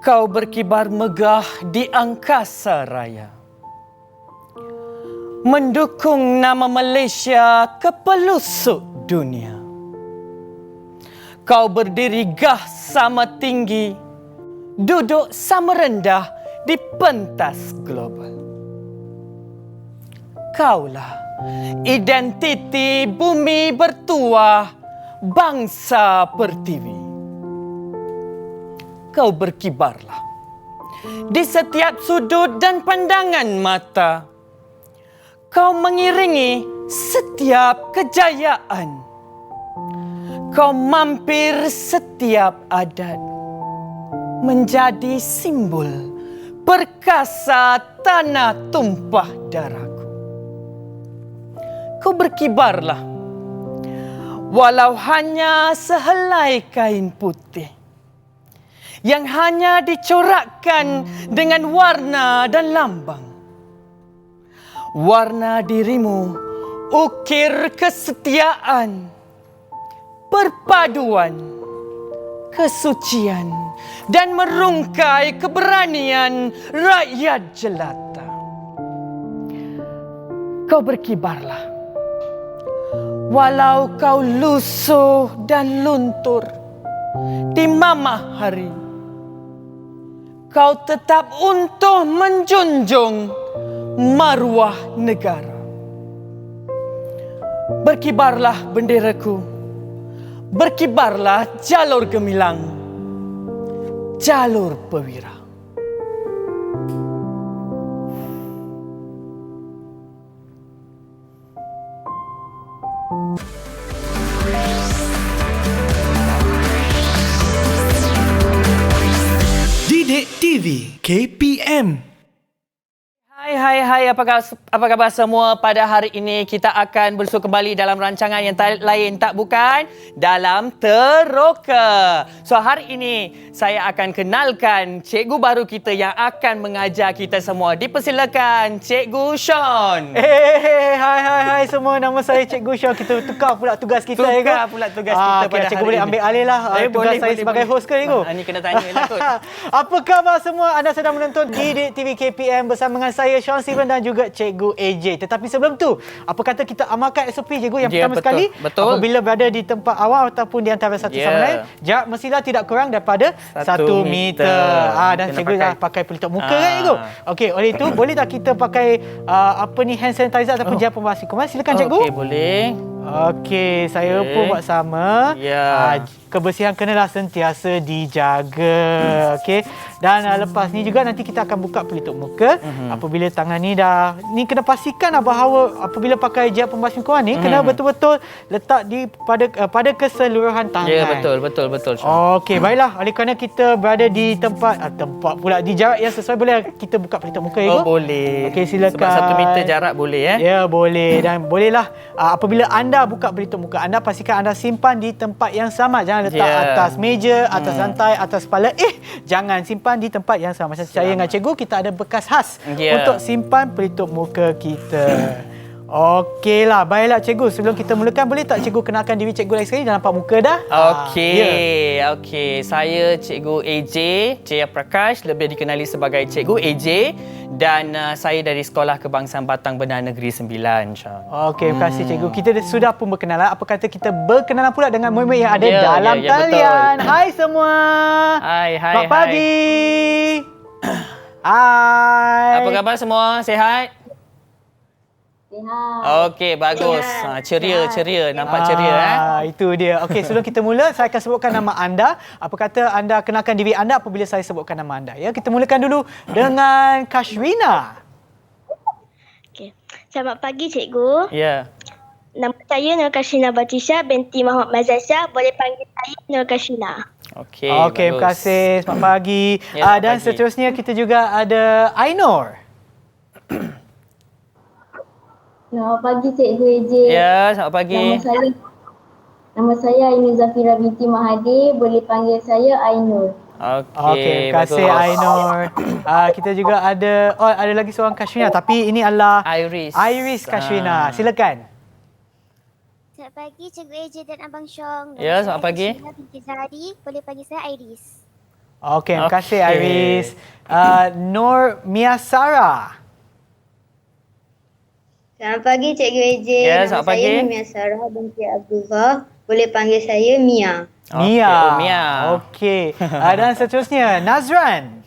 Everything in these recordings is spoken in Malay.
Kau berkibar megah di angkasa raya, mendukung nama Malaysia ke pelosok dunia. Kau berdiri gah sama tinggi, duduk sama rendah di pentas global. Kaulah identiti bumi bertuah, bangsa pertiwi. Kau berkibarlah di setiap sudut dan pandangan mata. Kau mengiringi setiap kejayaan. Kau mampir setiap adat, menjadi simbol perkasa tanah tumpah darahku. Kau berkibarlah, walau hanya sehelai kain putih yang hanya dicorakkan dengan warna dan lambang. Warna dirimu ukir kesetiaan, perpaduan, kesucian dan merungkai keberanian rakyat jelata. Kau berkibarlah, walau kau lusuh dan luntur di mamah hari. Kau tetap untuk menjunjung maruah negara. Berkibarlah benderaku, berkibarlah jalur gemilang, jalur perwira. Didik TV KPM. Hai, apa khabar semua? Pada hari ini kita akan bersua kembali dalam rancangan yang lain tak bukan dalam Teroka. So hari ini saya akan kenalkan cikgu baru kita yang akan mengajar kita semua. Dipersilakan Cikgu Sean. Hai semua, nama saya Cikgu Sean. Kita tukar pula tugas kita ya kan? Tukar pula tugas kita pada cikgu hari boleh ini. ambil alih lah tugas saya sebagai host ke cikgu? Ini kena tanya lah kot. Apa khabar semua? Anda sedang menonton Didik TV KPM bersama dengan saya Sean Steven dan juga Cikgu AJ. Tetapi sebelum tu, apa kata kita amalkan SOP cikgu yang pertama sekali? Betul. Apabila berada di tempat awam ataupun di antara satu sama lain, jarak mestilah tidak kurang daripada 1 meter. Dan cikgu dah pakai pelitup muka kan cikgu? Okey, oleh itu boleh tak kita pakai hand sanitizer ataupun gel pembasmi kuman? Silakan cikgu. Okey, boleh. Okey, saya pun buat sama. Kebersihan kenalah sentiasa dijaga. Okey. Dan lepas ni juga nanti kita akan buka pelitup muka. Apabila tangan ni kena pastikan bahawa apabila pakai gel pembasmi kuman ni kena betul-betul letak pada keseluruhan tangan. Ya, betul. Okey, baiklah. Oleh kerana kita berada di tempat pula di jarak yang sesuai, boleh kita buka pelitup muka ya? Boleh. Okey, silakan. Sebab 1 meter jarak boleh ya? Ya, boleh. Dan bolehlah apabila anda buka pelitup muka anda, pastikan anda simpan di tempat yang sama. Jangan letak atas meja, atas lantai, atas kepala. Jangan simpan di tempat yang sama. Macam saya dengan cikgu, kita ada bekas khas untuk simpan pelitup muka kita. Okeylah, baiklah cikgu. Sebelum kita mulakan, boleh tak cikgu kenalkan diri cikgu lagi sekali? Dah nampak muka dah? Okey. Saya Cikgu AJ, Jaya Prakash, lebih dikenali sebagai Cikgu AJ. Dan saya dari Sekolah Kebangsaan Batang Benar Negeri 9. Okey, terima kasih cikgu. Kita sudah pun berkenalan. Apa kata kita berkenalan pula dengan murid-murid yang ada dalam talian. Betul. Hai semua. Hai. Selamat pagi. Hai. Apa khabar semua? Sihat? Sihat. Okey, bagus. Ceria. Nampak ceria. Itu dia. Okey, sebelum kita mula, saya akan sebutkan nama anda. Apa kata anda kenalkan diri anda apabila saya sebutkan nama anda. Ya, kita mulakan dulu dengan Kashwina. Okey. Selamat pagi cikgu. Ya. Nama saya Nur Kashina Batisha binti Muhammad Mazhar Shah. Boleh panggil saya Nur Kashina. Okey, Terima kasih. Selamat pagi. Dan seterusnya kita juga ada Ainur. Selamat pagi Cikgu AJ. Ya, selamat pagi. Nama saya Ainur Zafira binti Mahathir. Boleh panggil saya Ainur. Okey, terima kasih Ainur. Kita juga ada lagi seorang Kashwina, tapi ini adalah Iris Kashwina. Silakan. Selamat pagi Cikgu AJ dan Abang Syong. Ya, selamat pagi. Saya binti Zahari. Boleh panggil saya Iris. Okey, terima kasih Okey. Iris. Nur Miasara. Selamat pagi Cikgu AJ. Ya, Nama selamat saya pagi. Mia Sarah binti Abdullah. Boleh panggil saya Mia. Mia. Oh, Mia. Okey. Dan seterusnya Nazran.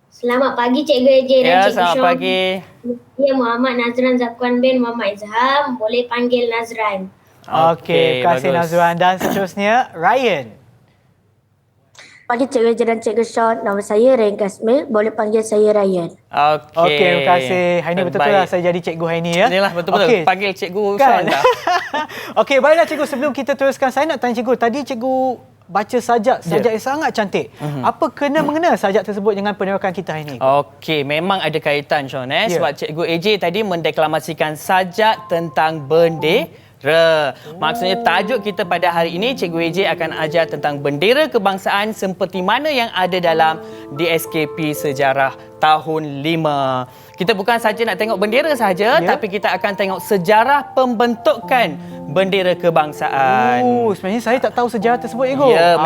Selamat pagi Cikgu AJ dan Ya, Cikgu selamat Syom. pagi. Saya Muhammad Nazran Zakwan bin Muhammad Izham. Boleh panggil Nazran. Okey, terima kasih bagus. Nazran. Dan seterusnya Ryan. Pagi Cikgu AJ dan Cikgu Syom. Nama saya Ryan Kasmil. Boleh panggil saya Ryan. Okey, terima kasih. Hari ni betul-betul lah Terbaik. saya jadi cikgu hari ni ya. Inilah betul-betul. Okey. Panggil Cikgu Kan? Sean dah. Okey, baiklah cikgu, sebelum kita teruskan saya nak tanya cikgu. Tadi cikgu baca sajak yang sangat cantik. Apa kena-mengena sajak tersebut dengan penerokan kita hari ni? Okey, memang ada kaitan Sean Ya. sebab Cikgu AJ tadi mendeklamasikan sajak tentang bendera. Maksudnya tajuk kita pada hari ini Cikgu AJ akan ajar tentang bendera kebangsaan seperti mana yang ada dalam DSKP Sejarah tahun 5. Kita bukan saja nak tengok bendera sahaja, tapi kita akan tengok sejarah pembentukan bendera kebangsaan. Sebenarnya saya tak tahu sejarah tersebut cikgu. Ya,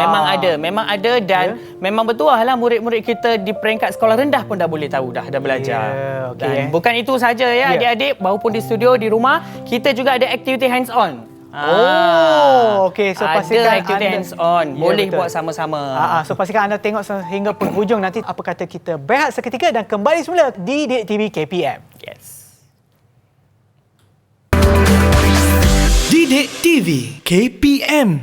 memang ada dan memang betul lah murid-murid kita di peringkat sekolah rendah pun dah boleh tahu dah belajar. Ya, okey. Dan bukan itu saja ya adik-adik, maupun di studio di rumah kita juga ada aktiviti hands on. Okey. So ada pastikan aktiviti anda hands on, boleh betul. buat sama-sama. So pastikan anda tengok sehingga penghujung nanti. Apa kata kita berehat seketika dan kembali semula di Didik TV KPM. Yes. Didik TV KPM.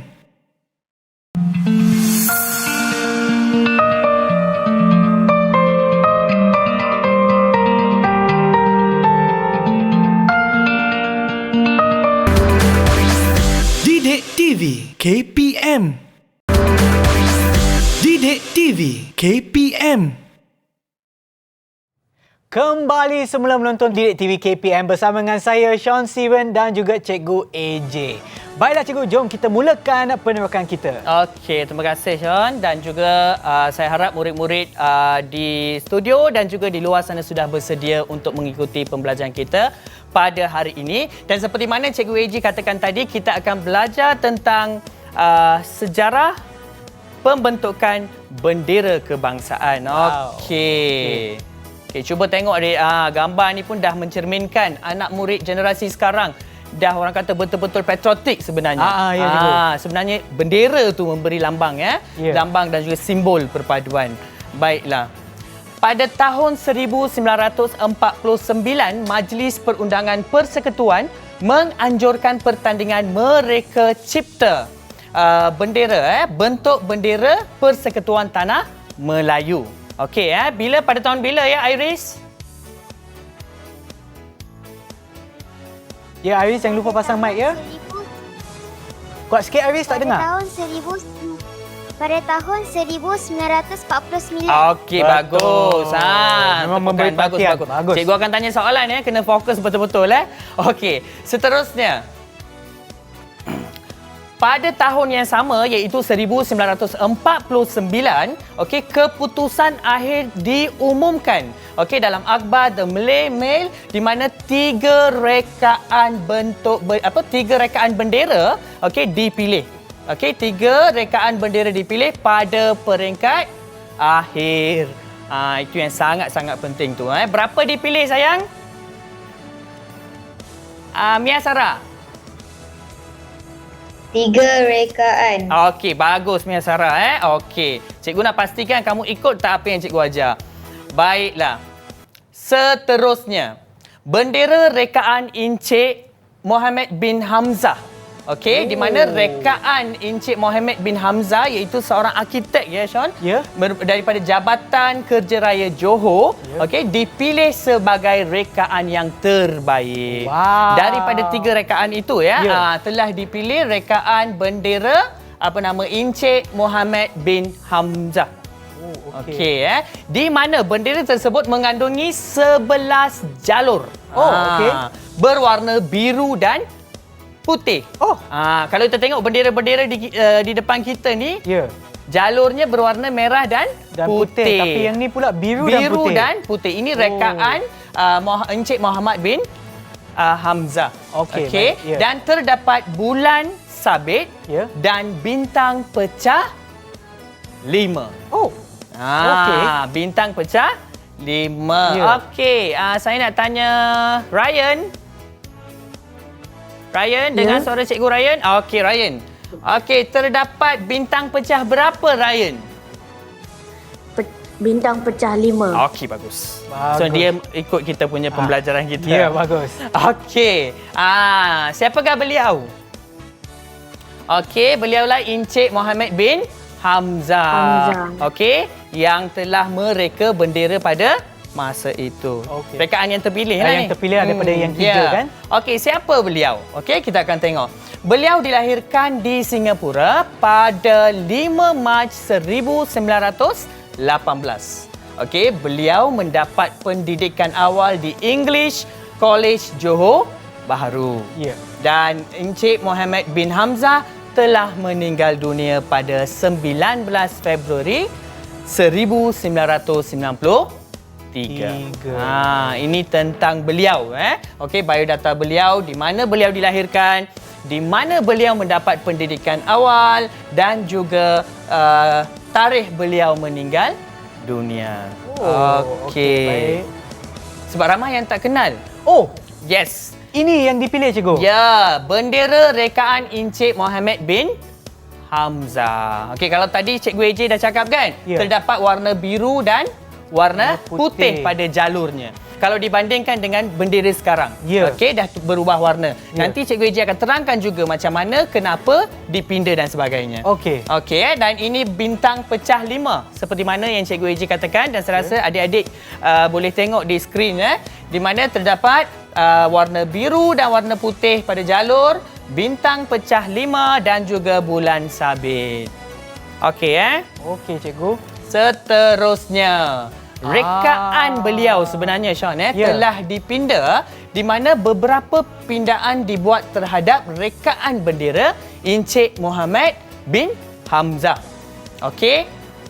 Didik TV KPM. Didik TV KPM. Kembali semula menonton Didik TV KPM bersama dengan saya Sean Steven dan juga Cikgu AJ. Baiklah cikgu, jom kita mulakan penerokan kita. Okey, terima kasih Sean dan juga saya harap murid-murid di studio dan juga di luar sana sudah bersedia untuk mengikuti pembelajaran kita pada hari ini. Dan seperti mana Cikgu AJ katakan tadi, kita akan belajar tentang sejarah pembentukan bendera kebangsaan. Wow. Okey. Okey, cuba tengok adik. Gambar ni pun dah mencerminkan anak murid generasi sekarang dah orang kata betul-betul patriotik sebenarnya. Ya, cikgu. Sebenarnya bendera tu memberi lambang ya. Lambang dan juga simbol perpaduan. Baiklah. Pada tahun 1949, Majlis Perundangan Persekutuan menganjurkan pertandingan mereka cipta bendera bentuk bendera Persekutuan Tanah Melayu. Okey bila pada tahun bila ya Iris? Ya Iris, jangan lupa pasang mic ya. Kuat sikit Iris, tak dengar. Pada tahun 1949. Okey, bagus. Memang memberi bagus, perhatian. bagus. Bagus. Cikgu akan tanya soalan ya, kena fokus betul-betul Okey, seterusnya. Pada tahun yang sama iaitu 1949, okey, keputusan akhir diumumkan. Okey, dalam akhbar The Malay Mail di mana tiga rekaan bendera okey dipilih. Okey, 3 rekaan bendera dipilih pada peringkat akhir. Itu yang sangat-sangat penting tu. Berapa dipilih sayang? Mia Sarah. 3 rekaan. Okey, bagus Mia Sarah Okey. Cikgu nak pastikan kamu ikut tak apa yang cikgu ajar. Baiklah. Seterusnya, bendera rekaan Encik Mohammed bin Hamzah. Okey, di mana rekaan Encik Mohammed bin Hamzah iaitu seorang arkitek ya Sean. Ya. Daripada Jabatan Kerja Raya Johor, okey, dipilih sebagai rekaan yang terbaik. Wow. Daripada 3 rekaan itu telah dipilih rekaan bendera Encik Mohammed bin Hamzah. Okey di mana bendera tersebut mengandungi 11 jalur. Okey. Berwarna biru dan putih. Kalau kita tengok bendera-bendera di depan kita ni, jalurnya berwarna merah dan putih. Tapi yang ni pula biru dan putih. Ini rekaan Encik Muhammad bin Hamzah. Okey. Dan terdapat bulan sabit dan bintang pecah 5. Oh. Okey. Bintang pecah 5. Ya. Okey, saya nak tanya Ryan. Ryan, dengan suara Cikgu Ryan. Okey, Ryan. Okey, terdapat bintang pecah berapa, Ryan? Bintang pecah 5. Okey, bagus. So, dia ikut kita punya pembelajaran kita. Ya, bagus. Okey. Siapakah beliau? Okey, beliaulah Encik Mohamed bin Hamzah. Okey, yang telah mereka bendera pada masa itu. Okey. Rekaan yang terpilih lah ni. Yang terpilih daripada yang 3 kan? Okey, siapa beliau? Okey, kita akan tengok. Beliau dilahirkan di Singapura pada 5 Mac 1918. Okey, beliau mendapat pendidikan awal di English College Johor Bahru. Ya. Dan Encik Mohamed bin Hamzah telah meninggal dunia pada 19 Februari 1993. Ini tentang beliau. Okey, biodata beliau, di mana beliau dilahirkan, di mana beliau mendapat pendidikan awal dan juga tarikh beliau meninggal dunia. Okey. Baik. Sebab ramai yang tak kenal. Oh, Yes. ini yang dipilih cikgu. Ya, bendera rekaan Encik Mohamed bin Hamzah. Okey, kalau tadi Cikgu AJ dah cakap kan, Ya. terdapat warna biru dan warna Putih. putih pada jalurnya. Kalau dibandingkan dengan bendera sekarang. Ya. Okey, dah berubah warna. Ya. Nanti Cikgu AJ akan terangkan juga macam mana, kenapa dipinda dan sebagainya. Okey. Okey, dan ini bintang pecah 5 seperti mana yang Cikgu AJ katakan, dan saya rasa adik-adik boleh tengok di skrin di mana terdapat warna biru dan warna putih pada jalur, bintang pecah 5 dan juga bulan sabit. Okey Okey cikgu. Seterusnya, rekaan beliau sebenarnya Sean Ya. telah dipinda, di mana beberapa pindaan dibuat terhadap rekaan bendera Encik Mohamed bin Hamzah. Okey.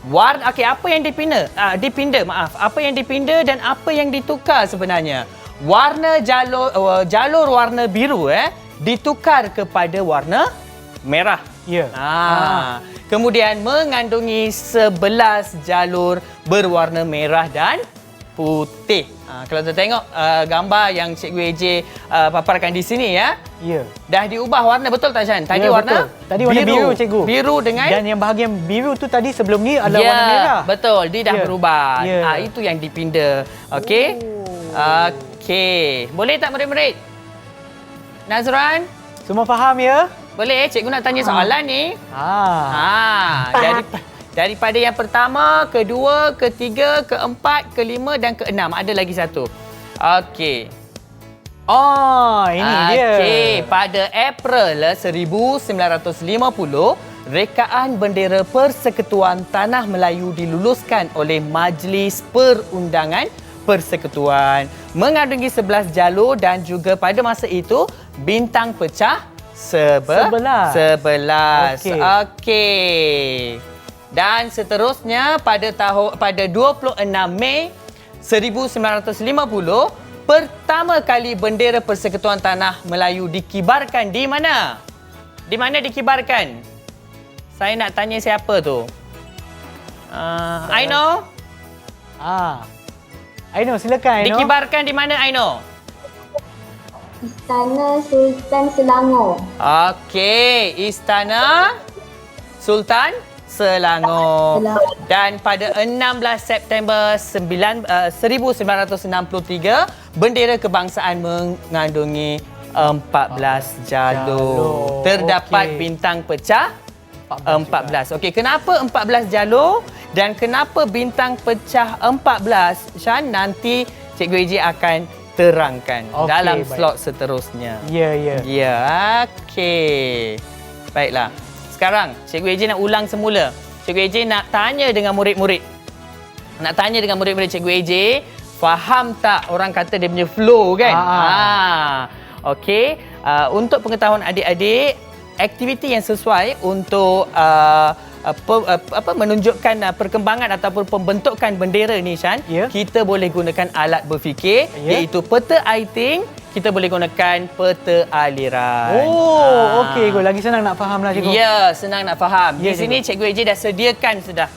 Apa yang dipinda? Apa yang dipinda dan apa yang ditukar sebenarnya? Warna jalur warna biru ditukar kepada warna merah. Ya. Kemudian mengandungi 11 jalur berwarna merah dan putih. Kalau kita tengok gambar yang Cikgu AJ paparkan di sini Ya. dah diubah warna, betul tak Shan? Tadi Ya, warna betul. Tadi warna biru, cikgu. Biru dengan Dan yang bahagian biru tu tadi sebelum ni adalah warna merah. Betul, dia dah Ya. berubah. Ya. Itu yang dipinda. Okey. Okey. Boleh tak murid-murid? Nazran? Semua faham ya? Boleh, cikgu nak tanya soalan ni. Daripada yang pertama, kedua, ketiga, keempat, kelima dan keenam. Ada lagi satu. Okey. Ini dia. Okey, pada April 1950, rekaan bendera Persekutuan Tanah Melayu diluluskan oleh Majlis Perundangan Persekutuan. Mengandungi 11 jalur dan juga pada masa itu, bintang pecah 11. Okey. Dan seterusnya pada 26 Mei 1950, pertama kali bendera Persekutuan Tanah Melayu dikibarkan di mana? Di mana dikibarkan? Saya nak tanya siapa tu? Aino? Aino, silakan Aino. Dikibarkan di mana Aino? Istana Sultan Selangor. Okey, Istana Sultan Selangor. Dan pada 16 September 1963, bendera kebangsaan mengandungi 14 jalur. Terdapat bintang pecah 14. Okey, kenapa 14 jalur dan kenapa bintang pecah 14? Shan, nanti Cikgu AJ akan terangkan dalam slot seterusnya. Ya. Okey. Baiklah. Sekarang Cikgu AJ nak ulang semula. Cikgu AJ nak tanya dengan murid-murid. Cikgu AJ, faham tak orang kata dia punya flow kan? Okey. Untuk pengetahuan adik-adik, aktiviti yang sesuai untuk menunjukkan perkembangan ataupun pembentukan bendera ni Shan, kita boleh gunakan alat berfikir iaitu peta aiting, kita boleh gunakan peta aliran. Okey, lagi senang nak faham lah cikgu. Ya, senang nak faham. Di Ya, sini Cikgu AJ dah sediakan sudah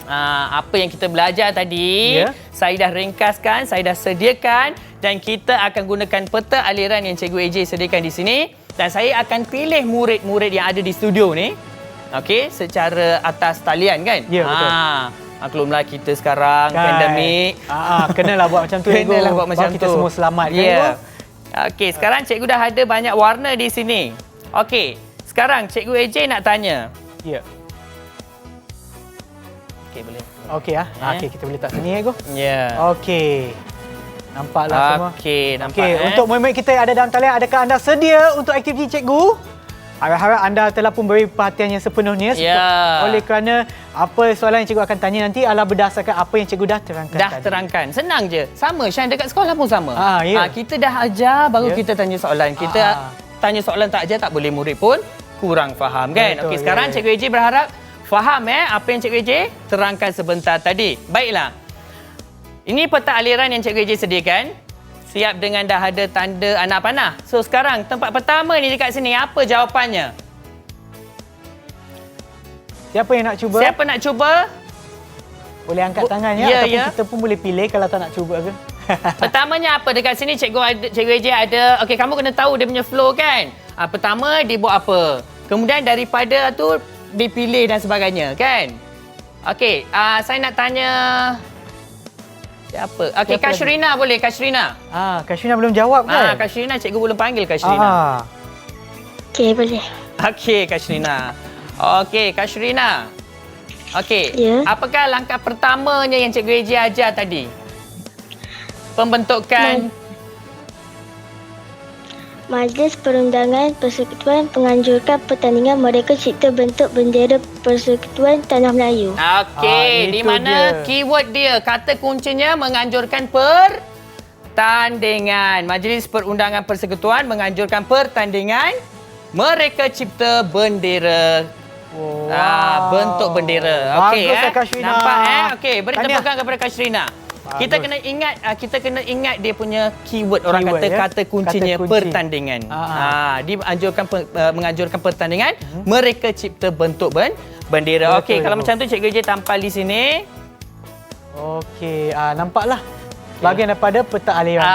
apa yang kita belajar tadi. Ya. Saya dah ringkaskan, saya dah sediakan dan kita akan gunakan peta aliran yang Cikgu AJ sediakan di sini dan saya akan pilih murid-murid yang ada di studio ni. Okey, secara atas talian kan? Ya, betul. Maklumlah kita sekarang pandemik. Kenalah buat macam tu. Kenalah buat macam kita tu. semua selamat kan. Ya. Ego? Okey, sekarang cikgu dah ada banyak warna di sini. Okey, sekarang Cikgu AJ nak tanya. Ya. Okey, boleh. Okey Okey, kita boleh letak sini Ego. Ya. Okey. Nampaklah semua. Okey, nampak Okey, untuk murid-murid kita yang ada dalam talian, adakah anda sedia untuk aktiviti cikgu? Harap-harap anda telah pun beri perhatian yang sepenuhnya. Ya. Oleh kerana apa soalan yang cikgu akan tanya nanti adalah berdasarkan apa yang cikgu dah terangkan Dah tadi. terangkan. Senang je. Sama, Syain dekat sekolah pun sama. Ya. Kita dah ajar, baru Ya. kita tanya soalan. Kita tanya soalan tak ajar, tak boleh murid pun kurang faham kan? Betul, Okey, sekarang Cikgu AJ berharap faham apa yang Cikgu AJ terangkan sebentar tadi. Baiklah. Ini peta aliran yang Cikgu AJ sediakan. Siap dengan dah ada tanda anak panah. So sekarang tempat pertama ni dekat sini, apa jawapannya? Siapa yang nak cuba? Siapa nak cuba? Boleh angkat tangan ya, ataupun ya. kita pun boleh pilih kalau tak nak cuba ke. Pertamanya apa dekat sini Cikgu AJ ada. Okey, kamu kena tahu dia punya flow kan. Pertama dia buat apa. Kemudian daripada tu dipilih dan sebagainya kan. Okey, saya nak tanya siapa? Okey, Siapa Kashrina boleh, Kashrina. Kak Syuna belum jawab kan? Kashrina cikgu belum panggil Kashrina. Okey, boleh. Okey, Kashrina. Okey, Kashrina. Okey, Ya. apakah langkah pertamanya yang Cikgu AJ ajar tadi? Pembentukan Majlis Perundangan Persekutuan menganjurkan pertandingan mereka cipta bentuk bendera Persekutuan Tanah Melayu. Okey, di itu mana dia. keyword dia, kata kuncinya menganjurkan pertandingan. Majlis Perundangan Persekutuan menganjurkan pertandingan. Mereka cipta bendera. Bentuk bendera. Okey, Bagus, Kak Shrina. nampak Okey, beri Tahniah. tepukan kepada Kak Shrina. Kita kena ingat dia punya keyword, orang Keyword, kata ya? kata kuncinya Kata kunci. pertandingan. Dia menganjurkan pertandingan, mereka cipta bentuk bendera. Okey, Betul, kalau Ibu. macam tu Cikgu AJ tampal di sini. Okey, nampaklah bahagian daripada peta aliran.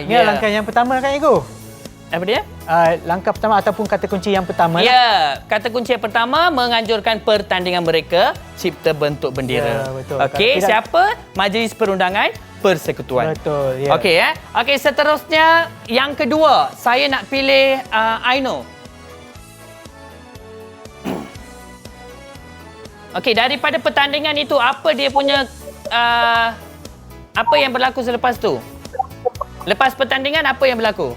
Ini Ya. langkah yang pertama kan Ego? Apa dia? Langkah pertama ataupun kata kunci yang pertama. Ya, kata kunci yang pertama menganjurkan pertandingan mereka cipta bentuk bendera. Ya, betul. Okey, Tidak- siapa? Majlis Perundangan Persekutuan. Betul, ya. Okey Okey, seterusnya yang kedua, saya nak pilih Aino. Okey, daripada pertandingan itu apa dia punya apa yang berlaku selepas tu? Lepas pertandingan apa yang berlaku?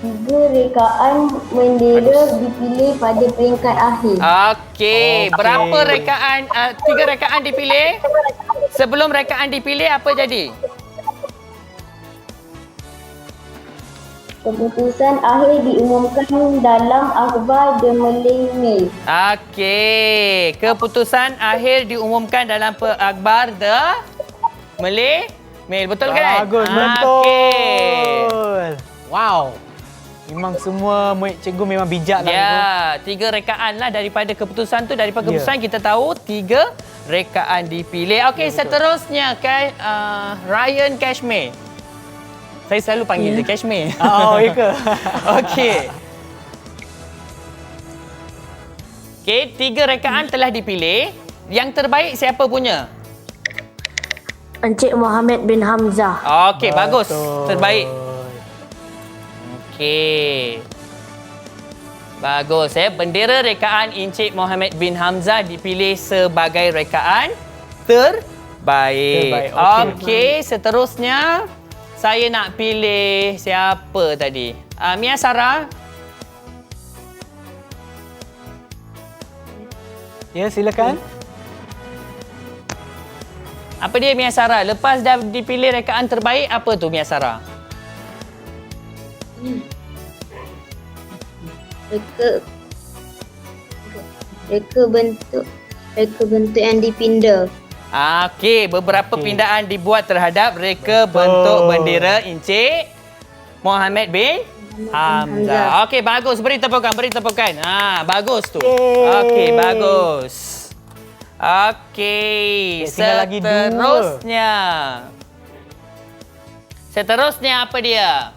Tiga rekaan bendera dipilih pada peringkat akhir. Okey, berapa rekaan? 3 rekaan dipilih. Sebelum rekaan dipilih apa jadi? Keputusan akhir diumumkan dalam akhbar The Malay Mail. Okey, keputusan akhir diumumkan dalam akhbar The Malay Mail. Betul kan? Bagus, Okey. betul. Wow. Memang semua murid cikgu memang bijak lah. Ego. Ya, 3 rekaan lah daripada keputusan tu. Daripada Ya. keputusan kita tahu 3 rekaan dipilih. Okey, seterusnya Ryan Kashmir. Saya selalu panggil dia Kashmir. Ya ke? Okey. Okey, 3 rekaan telah dipilih. Yang terbaik siapa punya? Encik Mohamed bin Hamzah. Okey, bagus. Terbaik. Okey. Bagus. Bendera rekaan Encik Mohamed bin Hamzah dipilih sebagai rekaan terbaik. Terbaik, Okey, seterusnya saya nak pilih siapa tadi? Mia Sarah. Ya, silakan. Apa dia Mia Sarah? Lepas dah dipilih rekaan terbaik, apa tu Mia Sarah? Reka bentuk yang dipinda. Okey, beberapa pindaan dibuat terhadap reka bentuk bendera Encik Mohamed bin Hamzah. Okey, bagus. Beri tepukan, beri tepukan. Bagus tu. Yeay. Okey, bagus. Okey, tinggal lagi Seterusnya apa dia?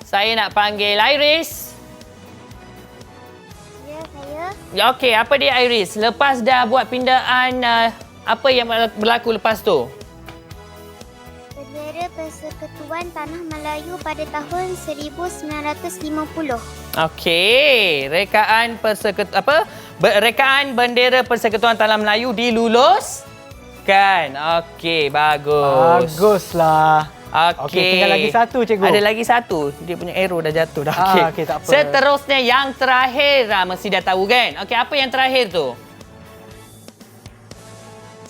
Saya nak panggil Iris. Ya, saya. Okey, apa dia Iris? Lepas dah buat pindaan, apa yang berlaku lepas tu? Bendera Persekutuan Tanah Melayu pada tahun 1950. Okey, rekaan bendera Persekutuan Tanah Melayu diluluskan. Okey, bagus. Baguslah. Okey. Tinggal lagi satu, cikgu. Ada lagi satu. Dia punya arrow dah jatuh dah. Okey, tak apa. Seterusnya yang terakhir, mesti dah tahu kan? Okey, apa yang terakhir tu?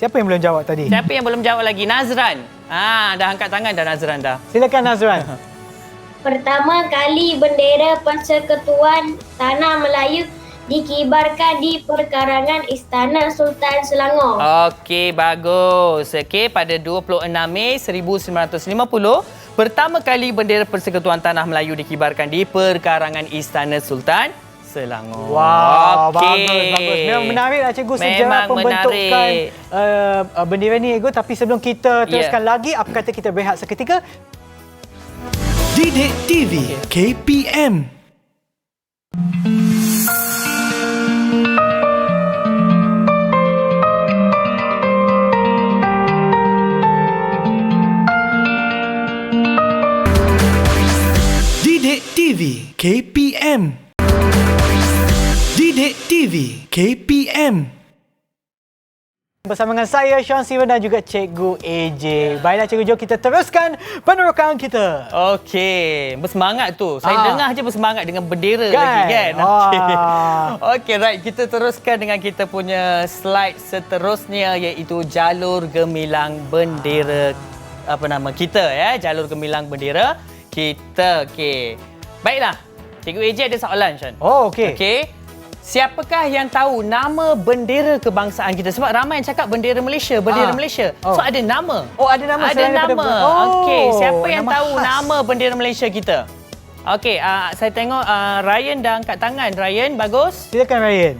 Siapa yang belum jawab tadi? Siapa yang belum jawab lagi? Nazran. Dah angkat tangan dah Nazran dah. Silakan Nazran. Pertama kali bendera Persekutuan Tanah Melayu dikibarkan di perkarangan Istana Sultan Selangor. Okey, bagus. Okey, pada 26 Mei 1950, pertama kali bendera Persekutuan Tanah Melayu dikibarkan di perkarangan Istana Sultan Selangor. Wow, okey. bagus. Memang menariklah cikgu sejarah Memang pembentukan bendera ni, Ego. Tapi sebelum kita teruskan lagi, apa kata kita berehat seketika? Didik TV KPM. Didik TV KPM. Didik TV KPM. Bersama dengan saya, Sean Sivan dan juga Cikgu AJ. Baiklah cikgu, jom kita teruskan penerokan kita. Okey, bersemangat tu. Saya dengar je bersemangat dengan bendera Kan? lagi kan. Okey. Okey, right. Kita teruskan dengan kita punya slide seterusnya, iaitu jalur gemilang bendera kita ya. Jalur gemilang bendera kita. Okey. Baiklah. Cikgu AJ ada soalan, Sean. Oh, okey. Okey. Siapakah yang tahu nama bendera kebangsaan kita? Sebab ramai yang cakap bendera Malaysia, Malaysia. So ada nama. Oh, ada nama. Ada nama. Okey, siapa yang nama tahu khas. nama bendera Malaysia kita? Okey, saya tengok Ryan dah angkat tangan. Ryan, bagus. Silakan Ryan.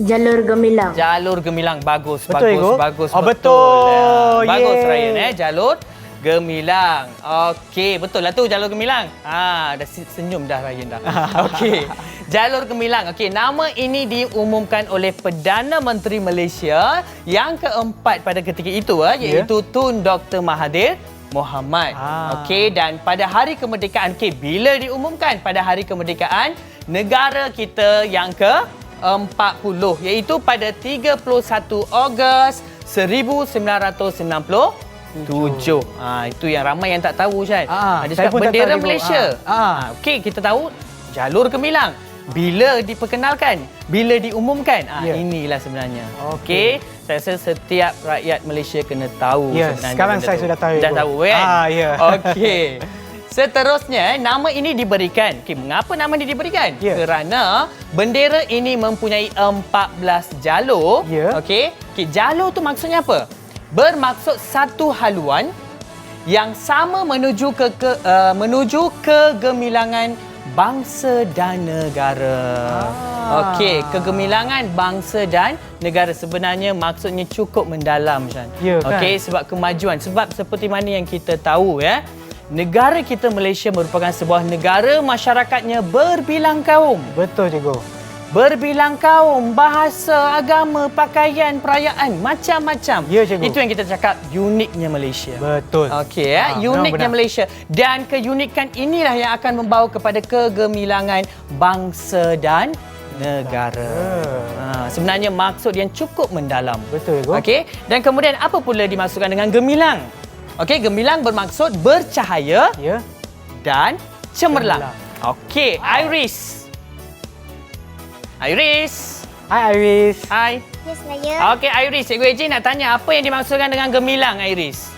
Jalur gemilang. Jalur gemilang, bagus. Betul, Ego? Bagus. Oh, betul. Ya. Bagus Yeay. Ryan jalur gemilang. Okey, betul lah tu jalur gemilang. Dah senyum dah Ryan dah. Okey. Jalur gemilang. Okey, nama ini diumumkan oleh Perdana Menteri Malaysia yang keempat pada ketika itu iaitu Tun Dr. Mahathir Mohamad. Okey, dan pada hari kemerdekaan, bila diumumkan pada hari kemerdekaan negara kita yang ke-40 iaitu pada 31 Ogos 1997. Itu yang ramai yang tak tahu, Syed. Dia cakap bendera Malaysia. Okey, kita tahu jalur gemilang. Bila diperkenalkan, bila diumumkan, inilah sebenarnya. Okey, saya rasa setiap rakyat Malaysia kena tahu sebenarnya. Sekarang saya sudah tahu. Dah tahu kan? Ya. Okey. Seterusnya, nama ini diberikan. Okey, mengapa nama ini diberikan? Kerana bendera ini mempunyai 14 jalur. Okey, jalur tu maksudnya apa? Bermaksud satu haluan yang sama menuju kegemilangan bangsa dan negara. Okey, kegemilangan bangsa dan negara sebenarnya maksudnya cukup mendalam, Shan. Kan? Okey, sebab kemajuan, sebab seperti mana yang kita tahu negara kita Malaysia merupakan sebuah negara masyarakatnya berbilang kaum. Betul, cikgu. Berbilang kaum, bahasa, agama, pakaian, perayaan, macam-macam. Ya, cikgu. Itu yang kita cakap uniknya Malaysia. Betul. Okey, uniknya Malaysia. Dan keunikan inilah yang akan membawa kepada kegemilangan bangsa dan negara. Sebenarnya maksud yang cukup mendalam. Betul, cikgu. Okey, dan kemudian apa pula dimaksudkan dengan gemilang? Okey, gemilang bermaksud bercahaya dan cemerlang. Okey, Iris. Iris. Hai Iris. Hai. Ya, saya. Okey Iris, Cikgu AJ nak tanya apa yang dimaksudkan dengan gemilang, Iris?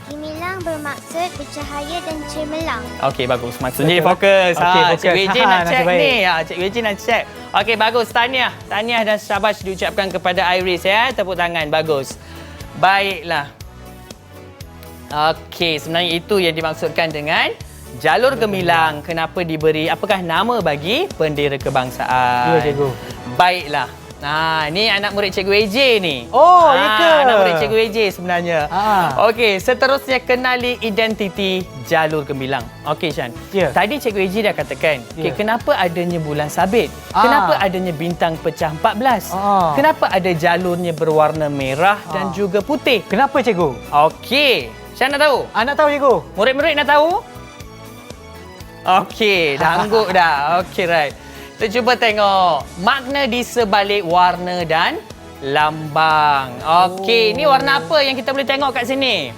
Gemilang bermaksud bercahaya dan cemerlang. Okey, bagus. Maksudnya dia fokus. Okey, fokus. Cikgu AJ nak nasib check baik. ni. Cikgu AJ nak check. Okey, bagus. Tahniah. Tahniah dan syabas diucapkan kepada Iris ya. Tepuk tangan. Bagus. Baiklah. Okey, sebenarnya itu yang dimaksudkan dengan Jalur gemilang kenapa diberi, apakah nama bagi bendera kebangsaan? Ya, cikgu. Baiklah. Nah, ni anak murid Cikgu AJ ni. Oh, ya ke? Anak murid Cikgu AJ sebenarnya. Okey, seterusnya kenali identiti jalur gemilang. Okey, Shan. Ya. Tadi Cikgu AJ dah katakan, okey, kenapa adanya bulan sabit? Kenapa adanya bintang pecah 14? Kenapa ada jalurnya berwarna merah dan juga putih? Kenapa, cikgu? Okey, Shan nak tahu? Nak tahu, cikgu? Murid-murid nak tahu? Okey, dah angguk dah. Okey, right. Kita cuba tengok makna di sebalik warna dan lambang. Okey, ni warna apa yang kita boleh tengok kat sini?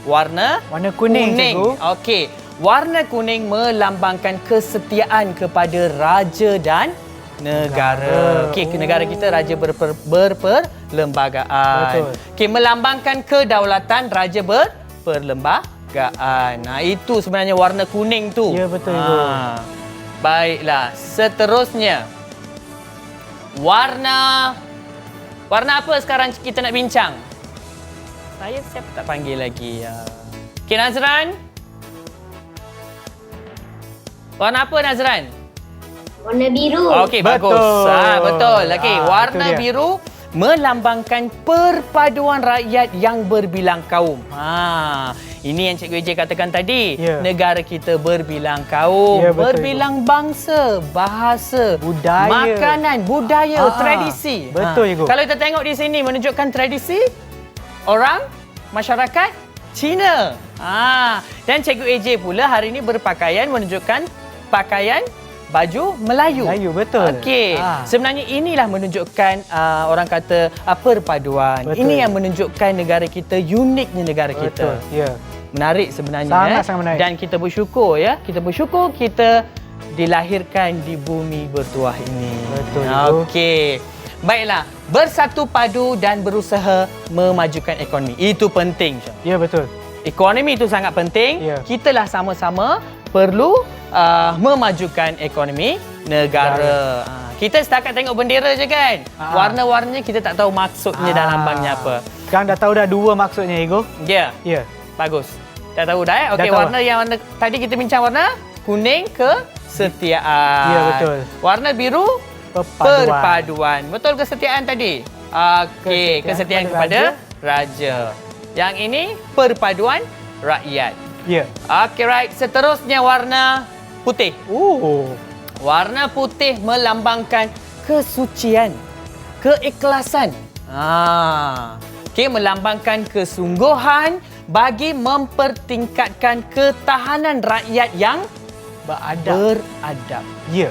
Warna kuning, cikgu. Okey, warna kuning melambangkan kesetiaan kepada raja dan negara. Okey, negara kita raja berperlembagaan. Betul. Okey, melambangkan kedaulatan raja berperlembagaan. Nah, itu sebenarnya warna kuning tu. Ya, betul, cikgu. Baiklah, seterusnya. Warna apa sekarang kita nak bincang? Saya siapa tak panggil lagi. Okey, Nazran. Warna apa, Nazran? Warna biru. Okey, bagus. Betul. Okey, warna itu dia. biru melambangkan perpaduan rakyat yang berbilang kaum. Ini yang Cikgu AJ katakan tadi. Ya. Negara kita berbilang kaum, Ya, betul, berbilang bangsa, bahasa, Budaya. makanan, budaya, tradisi. Betul, Cikgu. Kalau kita tengok di sini menunjukkan tradisi orang masyarakat Cina. Dan Cikgu AJ pula hari ini berpakaian menunjukkan pakaian baju Melayu. Melayu, betul. Okey. Sebenarnya inilah menunjukkan orang kata perpaduan. Betul. Ini yang menunjukkan negara kita, uniknya negara kita. Ya. Menarik sebenarnya. Sangat menarik. Dan kita bersyukur ya. Kita bersyukur kita dilahirkan di bumi bertuah ini. Betul. Okey. Baiklah, bersatu padu dan berusaha memajukan ekonomi. Itu penting. Ya, betul. Ekonomi itu sangat penting. Ya. Kitalah sama-sama perlu memajukan ekonomi negara. Kita setakat tengok bendera je kan. Warna-warnanya kita tak tahu maksudnya dan lambangnya apa. Sekarang dah tahu dah dua maksudnya, Ego. Ya. Ya. Bagus. Dah tahu dah Dah Okey, tahu. warna yang tadi kita bincang warna kuning kesetiaan. Ya, betul. Warna biru perpaduan. Betul kesetiaan tadi? Okey, kesetiaan kepada raja. Yang ini perpaduan rakyat. Ya. Okey, right. Seterusnya warna putih. Warna putih melambangkan kesucian, keikhlasan. Okey, melambangkan kesungguhan bagi mempertingkatkan ketahanan rakyat yang beradab. Ya.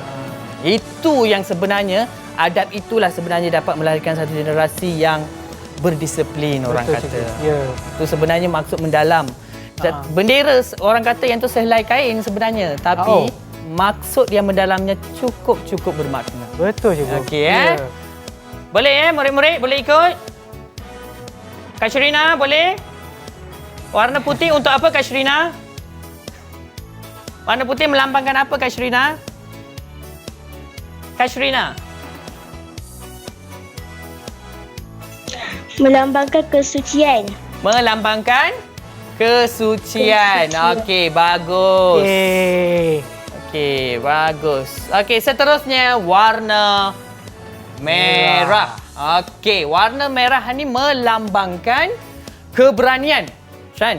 Itu yang sebenarnya, adab itulah sebenarnya dapat melahirkan satu generasi yang berdisiplin, orang Betul, kata. cikgu. Ya. Itu sebenarnya maksud mendalam. Bendera orang kata yang tu sehelai kain sebenarnya, tapi maksud yang mendalamnya cukup bermakna. Betul, cikgu. Okey, Boleh murid-murid boleh ikut? Kak Sherina boleh? Warna putih untuk apa, Kak Sherina? Warna putih melambangkan apa, Kak Sherina? Kak Sherina? Melambangkan kesucian. Melambangkan kesucian. Okey, bagus. Okey, bagus. Okey, seterusnya warna merah. Okey, warna merah ni melambangkan keberanian. Shan,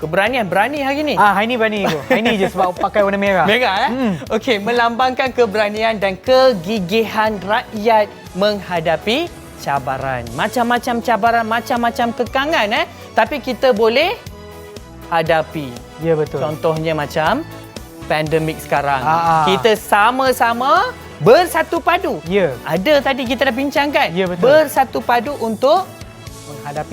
keberanian. Berani hari ni? Hari ni berani, Ego. Hari ni je sebab pakai warna merah. Merah, Okey, melambangkan keberanian dan kegigihan rakyat menghadapi cabaran. Macam-macam cabaran, macam-macam kekangan, tapi kita boleh hadapi. Ya, betul. Contohnya macam pandemik sekarang. Kita sama-sama bersatu padu. Ya. Ada tadi kita dah bincangkan. Ya, betul. Bersatu padu untuk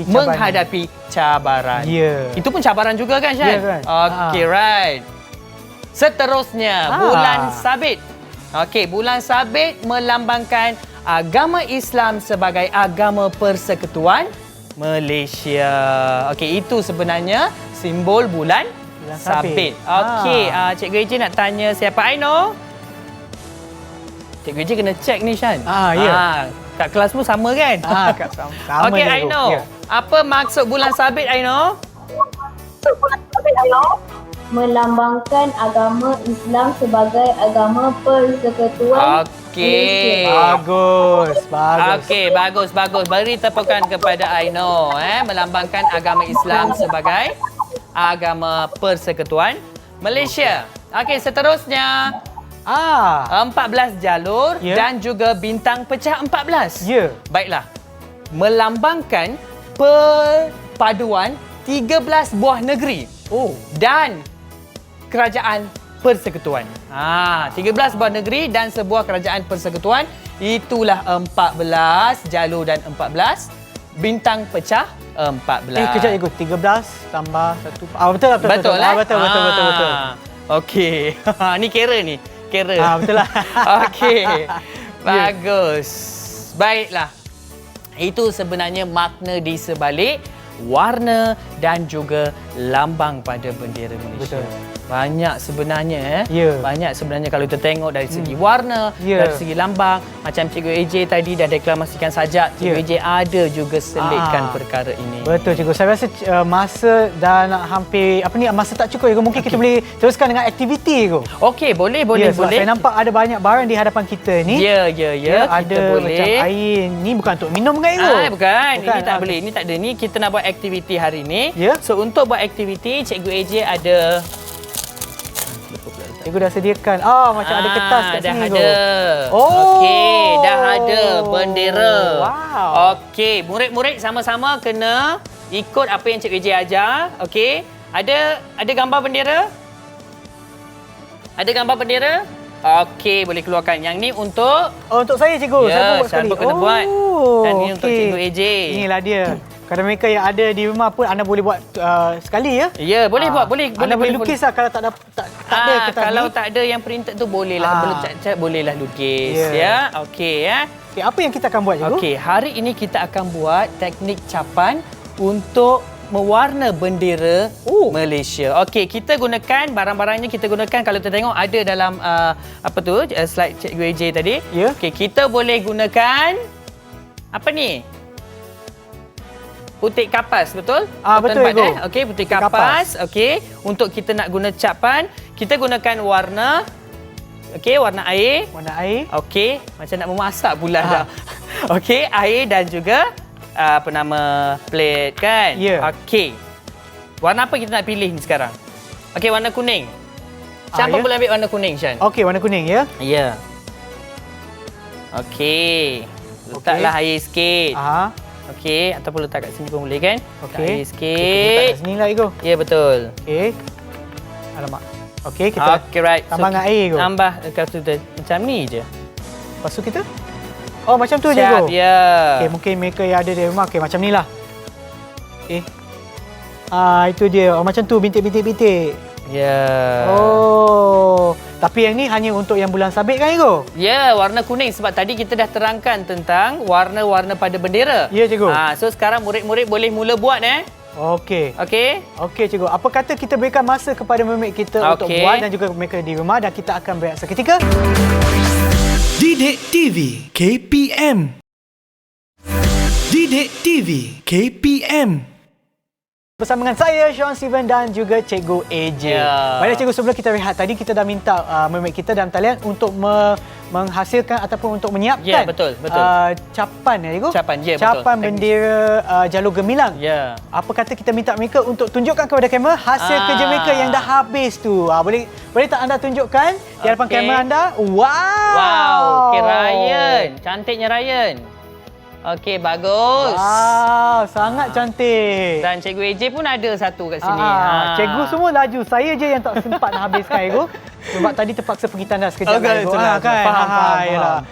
menghadapi cabaran. Ya. Itu pun cabaran juga kan, Shan? Ya, kan? Okey, right. Seterusnya, bulan sabit. Okey, bulan sabit melambangkan agama Islam sebagai agama persekutuan Malaysia. Okey, itu sebenarnya simbol bulan sabit. Okey, Cikgu AJ nak tanya siapa Aino? Cikgu AJ kena check ni, Shan. Ya. Kat kelasmu sama kan? Sama Okey, je, Ego. Aino. Ya. Apa maksud bulan sabit, Aino? melambangkan agama Islam sebagai agama persekutuan Okey. Bagus. Okey, bagus. Beri tepukan kepada Aino. Melambangkan agama Islam sebagai agama persekutuan Malaysia. Okey, seterusnya 14 jalur dan juga bintang pecah 14. Ya. Baiklah. Melambangkan perpaduan 13 buah negeri. Dan kerajaan persekutuan. 13 buah negeri dan sebuah kerajaan persekutuan. Itulah 14 jalur dan 14 bintang pecah 14. Kejap cikgu. 13 tambah 1. Betul. Betul. Okey. Ni kira ni. Kira. Betul lah. Okey. Bagus. Baiklah. Itu sebenarnya makna di sebalik warna dan juga lambang pada bendera Malaysia. Betul. Banyak sebenarnya Banyak sebenarnya kalau kita tengok dari segi warna, dari segi lambang. Macam Cikgu AJ tadi dah deklamasikan sajak, Cikgu AJ ada juga selitkan perkara ini. Betul cikgu. Saya rasa masa dah nak hampir masa tak cukup cikgu. Mungkin kita boleh teruskan dengan aktiviti cikgu. Okey, boleh. Saya nampak ada banyak barang di hadapan kita ni. Ya, ada kita boleh. macam air. Ni bukan untuk minum kan cikgu? Bukan. Ini tak boleh. Ini tak ada. Ni kita nak buat aktiviti hari ni. So untuk buat aktiviti, Cikgu AJ ada Cikgu dah sediakan. Macam ada kertas kat dah sini ada. Oh. Okey, dah ada bendera. Wow. Okey, murid-murid sama-sama kena ikut apa yang Cikgu AJ ajar. Okey. Ada gambar bendera? Ada gambar bendera? Okey, boleh keluarkan. Yang ni untuk untuk saya cikgu. Saya Syarul buat sekali. kena buat. Dan ni untuk Cikgu AJ. Inilah dia. Kalau mereka yang ada di rumah pun anda boleh buat sekali ya. Ya, boleh buat. Boleh. Anda boleh lukis lah kalau tak ada kertas kalau ni. tak ada yang printed tu bolehlah. Belum cat-cat bolehlah lukis. Ya. Okey ya. Okey, apa yang kita akan buat cikgu? Okey, hari ini kita akan buat teknik capan untuk mewarna bendera Malaysia. Okey, kita gunakan barang-barangnya kalau kita tengok ada dalam slide Cikgu AJ tadi. Ya. Okey, kita boleh gunakan apa ni? Putik kapas, betul? Betul, Cikgu. Okey, putik kapas. Okey, untuk kita nak guna capan, kita gunakan warna. Okey, warna air. Warna air. Okey, macam nak memasak pula dah. Okey, air dan juga plate kan? Ya. Okey. Warna apa kita nak pilih ni sekarang? Okey, warna kuning. Siapa boleh ambil warna kuning, Shan? Okey, warna kuning ya. Ya. Okey. Letaklah air sikit. Okey, ataupun letak kat sini pun boleh kan? Okey. Air sikit. Kat sini lah, Igo. Ya, betul. Okey. Alamak. Okey, kita right. tambah dengan air, Igo. Tambah macam ni je. Lepas tu kita? Macam tu je, Igo. Ya. Okey, mungkin mereka yang ada di rumah. Okey, macam ni lah. Okey. Itu dia. Macam tu, bintik-bintik-bintik. Ya. Tapi yang ni hanya untuk yang bulan sabit kan, Igo? Ya, warna kuning sebab tadi kita dah terangkan tentang warna-warna pada bendera. Ya, cikgu. So sekarang murid-murid boleh mula buat Okey. Okey. Okey, cikgu. Apa kata kita berikan masa kepada murid kita untuk buat dan juga mereka di rumah dan kita akan berehat seketika. Didik TV KPM. Didik TV KPM. Bersama dengan saya, Sean Steven dan juga Cikgu AJ. Baiklah cikgu, sebelum kita rehat tadi, kita dah minta murid kita dalam talian untuk menghasilkan ataupun untuk menyiapkan capan ya cikgu? Capan, ya betul. Capan bendera Jalur Gemilang. Ya. Apa kata kita minta mereka untuk tunjukkan kepada kamera hasil kerja mereka yang dah habis tu. Boleh tak anda tunjukkan di hadapan kamera anda? Wow. Okey, Ryan. Cantiknya Ryan. Okey, bagus. Wow, sangat cantik. Dan Cikgu AJ pun ada satu kat sini. Cikgu semua laju. Saya je yang tak sempat nak habiskan, Cikgu. Sebab tadi terpaksa pergi tandas sekejap. Faham.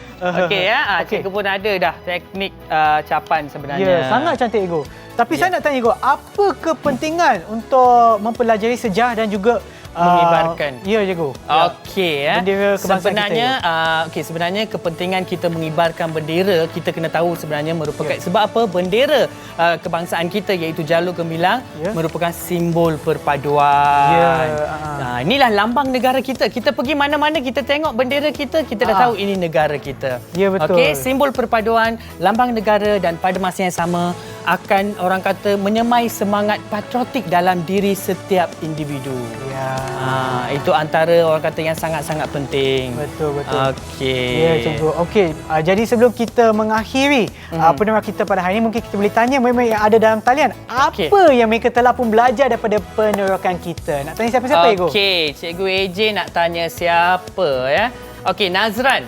Okey ya, Cikgu pun ada dah teknik capan sebenarnya. Ya, sangat cantik, Cikgu. Tapi saya nak tanya, Cikgu, apa kepentingan untuk mempelajari sejarah dan juga mengibarkan. Ya, cikgu. Okey bendera kebangsaan sebenarnya kepentingan kita mengibarkan bendera, kita kena tahu sebenarnya merupakan sebab apa bendera kebangsaan kita iaitu Jalur Gemilang merupakan simbol perpaduan. Inilah lambang negara kita. Kita pergi mana-mana kita tengok bendera kita dah tahu ini negara kita. Ya, betul. Okey, simbol perpaduan, lambang negara dan pada masa yang sama akan orang kata menyemai semangat patriotik dalam diri setiap individu. Ya. Itu antara orang kata yang sangat-sangat penting. Betul. Okey. Ya, cikgu. Okey, jadi sebelum kita mengakhiri pendengar kita pada hari ini, mungkin kita boleh tanya mereka yang ada dalam talian, Okey. apa yang mereka telah pun belajar daripada penerokan kita? Nak tanya siapa-siapa, Ego? Okey, Cikgu AJ nak tanya siapa ya? Okey, Nazran.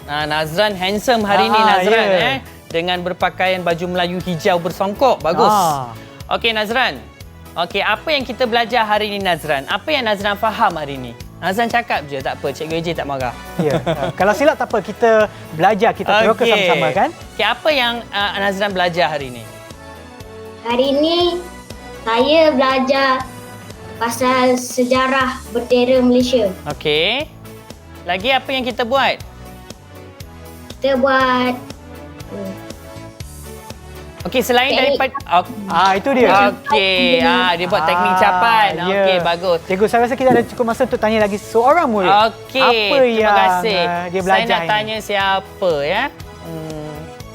Nazran handsome hari ni Nazran dengan berpakaian baju Melayu hijau bersongkok. Bagus. Okey Nazran. Okey, apa yang kita belajar hari ni Nazran? Apa yang Nazran faham hari ni? Nazran cakap je, tak apa. Cikgu AJ tak marah. Ya. Kalau silap tak apa, kita belajar, kita teroka sama-sama kan? Okey, apa yang Nazran belajar hari ni? Hari ini saya belajar pasal sejarah bendera Malaysia. Okey. Lagi apa yang kita buat? Kita buat Okey, selain daripada Itu dia. okey, dia buat teknik capan. Ya. Okey, bagus. Cikgu, saya rasa kita ada cukup masa untuk tanya lagi seorang murid. Okey, Apa terima yang kasih. dia Saya belajar nak ini? tanya siapa ya?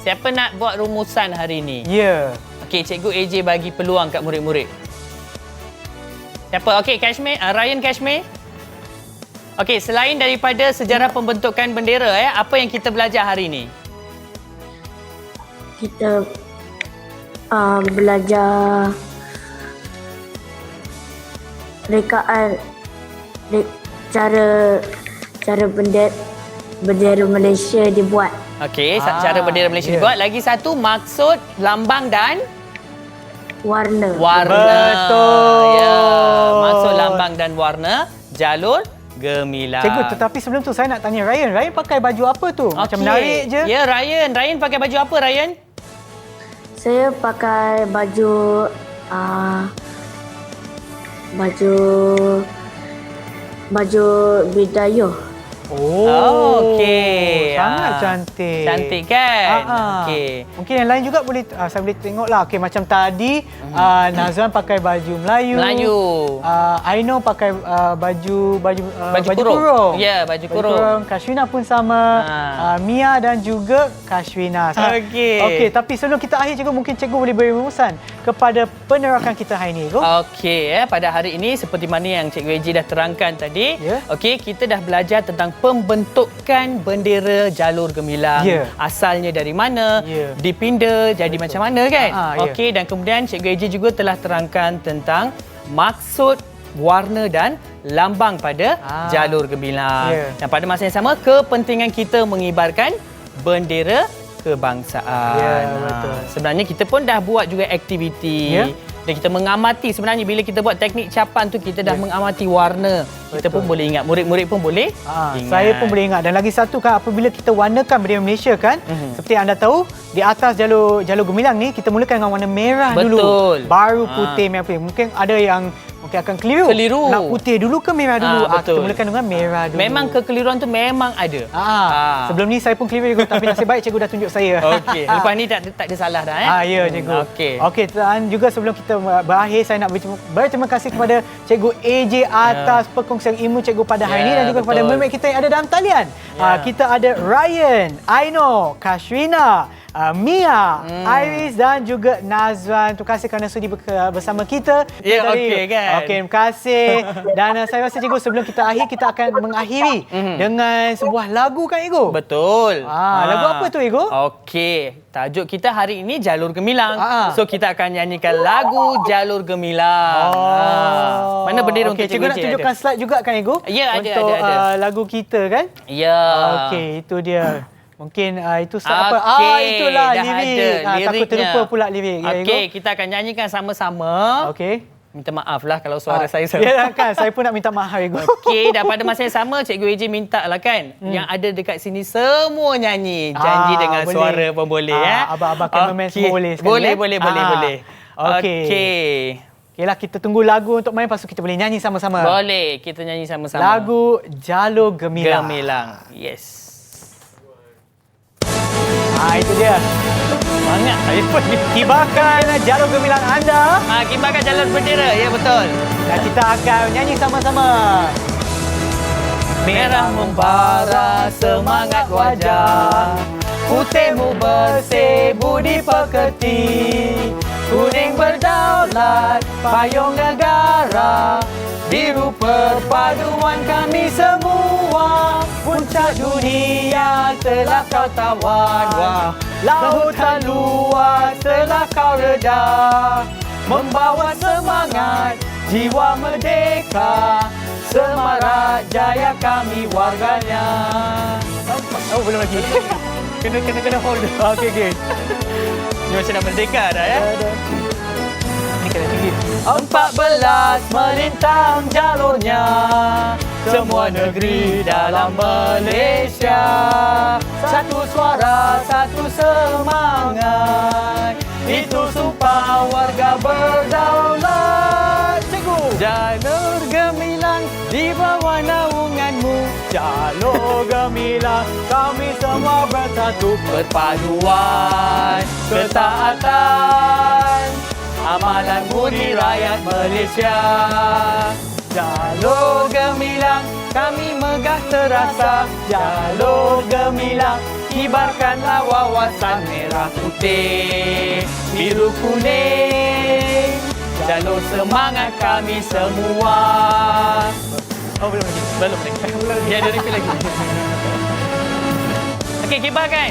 Siapa nak buat rumusan hari ni? Ya. Okey, Cikgu AJ bagi peluang kat murid-murid. Siapa? Okey, Kashmir, Ryan Kashmir. Okey, selain daripada sejarah pembentukan bendera apa yang kita belajar hari ni? Kita belajar rekaan cara bendera Malaysia dibuat. Okey, cara bendera Malaysia dibuat. Lagi satu, maksud, lambang dan Warna. Betul. Ya, maksud, lambang dan warna jalur gemilang. Cikgu, tetapi sebelum tu saya nak tanya Ryan. Ryan pakai baju apa tu? Macam menarik je. Ya, Ryan. Ryan pakai baju apa, Ryan? Saya pakai baju bidayuh. Okey. Sangat cantik. Cantik kan? Okey. Mungkin yang lain juga boleh saya boleh tengoklah. Okey, macam tadi Nazwan pakai baju Melayu. Aino pakai baju kurung. Ya, baju kurung. Kashwina pun sama. Mia dan juga Kashwina. Okey, tapi sebelum kita akhir, cikgu, mungkin cikgu boleh beri rumusan kepada penerokan kita hari ini. Okey, pada hari ini seperti mana yang Cikgu AJ dah terangkan tadi. Okey, kita dah belajar tentang pembentukan bendera jalur gemilang. Asalnya dari mana, dipinda jadi macam mana kan? Okey, dan kemudian Cikgu AJ juga telah terangkan tentang maksud, warna dan lambang pada jalur gemilang. Dan pada masa yang sama, kepentingan kita mengibarkan bendera kebangsaan. Betul. Sebenarnya kita pun dah buat juga aktiviti. Dan kita mengamati, sebenarnya bila kita buat teknik capan tu, kita dah mengamati warna. Kita pun boleh ingat, murid-murid pun boleh ingat. Saya pun boleh ingat. Dan lagi satu kan, apabila kita warnakan bendera Malaysia kan, seperti anda tahu, di atas jalur gemilang ni kita mulakan dengan warna merah dulu. Baru putih, merah putih. Mungkin ada yang akan keliru. Nak putih dulu ke merah dulu? Kita mulakan dengan merah dulu. Memang kekeliruan tu memang ada. Sebelum ni saya pun keliru juga, tapi nasib baik cikgu dah tunjuk saya. Okey. Lepas ni tak ada salah dah Ya, cikgu. Okey, dan juga sebelum kita berakhir, saya nak berterima kasih kepada Cikgu AJ atas perkongsian ilmu cikgu pada hari ini, dan juga kepada murid kita yang ada dalam talian. Kita ada Ryan, Aino, Kashwina, Mia, Iris dan juga Nazwan. Terima kasih kerana sudi bersama kita. Okey kan. Okey, terima kasih. Dan saya rasa cikgu, sebelum kita akhir, kita akan mengakhiri dengan sebuah lagu kan, Ego? Betul. Lagu apa tu, Ego? Okey, tajuk kita hari ini Jalur Gemilang. So kita akan nyanyikan lagu Jalur Gemilang. Mana bendera untuk cikgu nak tunjukkan slide juga kan, Ego? Ya, ada. Untuk lagu kita kan? Ya. Okey, itu dia. Mungkin itu apa? Itulah lirik. Takut terlupa pula lirik. Okey, kita akan nyanyikan sama-sama. Okey. Minta maaf lah kalau suara saya Ya kan, saya pun nak minta maaf, Ego. Okey, dan pada masa yang sama, Cikgu AJ minta lah kan, yang ada dekat sini semua nyanyi. Janji dengan boleh. suara pun boleh. Abang-abang cameraman semua boleh sekali. Boleh. Okey. Okeylah, kita tunggu lagu untuk main, lepas tu kita boleh nyanyi sama-sama. Boleh, kita nyanyi sama-sama. Lagu Jalur Gemilang. Yes. Itu dia. Semangat saya pun. Kibarkan jalur gemilang anda. Kibarkan jalur bendera. Ya, betul. Dan kita akan nyanyi sama-sama. Merah membara semangat wajah, Putihmu bersih, budi pekerti. Kuning berdaulat, payung negara. Biru perpaduan kami semua. Puncak dunia telah kau tawan. Wah, lautan luas telah kau reda. Membawa semangat jiwa merdeka. Semarak jaya kami warganya. Oh, belum lagi. Kena hold. Okey. Ni macam dah merdeka dah ya. Ni kena tinggi. 14 melintang jalurnya. Semua negeri dalam Malaysia. Satu suara, satu semangat. Itu sumpah warga berdaulat. Cikgu. Jalur gemilang di bawah naunganmu. Jalur gemilang kami semua bersatu. Perpaduan, ketaatan, amalan budi rakyat Malaysia. Jalur gemilang kami megah terasa. Jalur gemilang kibarkanlah wawasan merah putih biru kuning. Jalur semangat kami semua. Oh, belum lagi. Ya, ada repeat lagi. Okey, kibarkan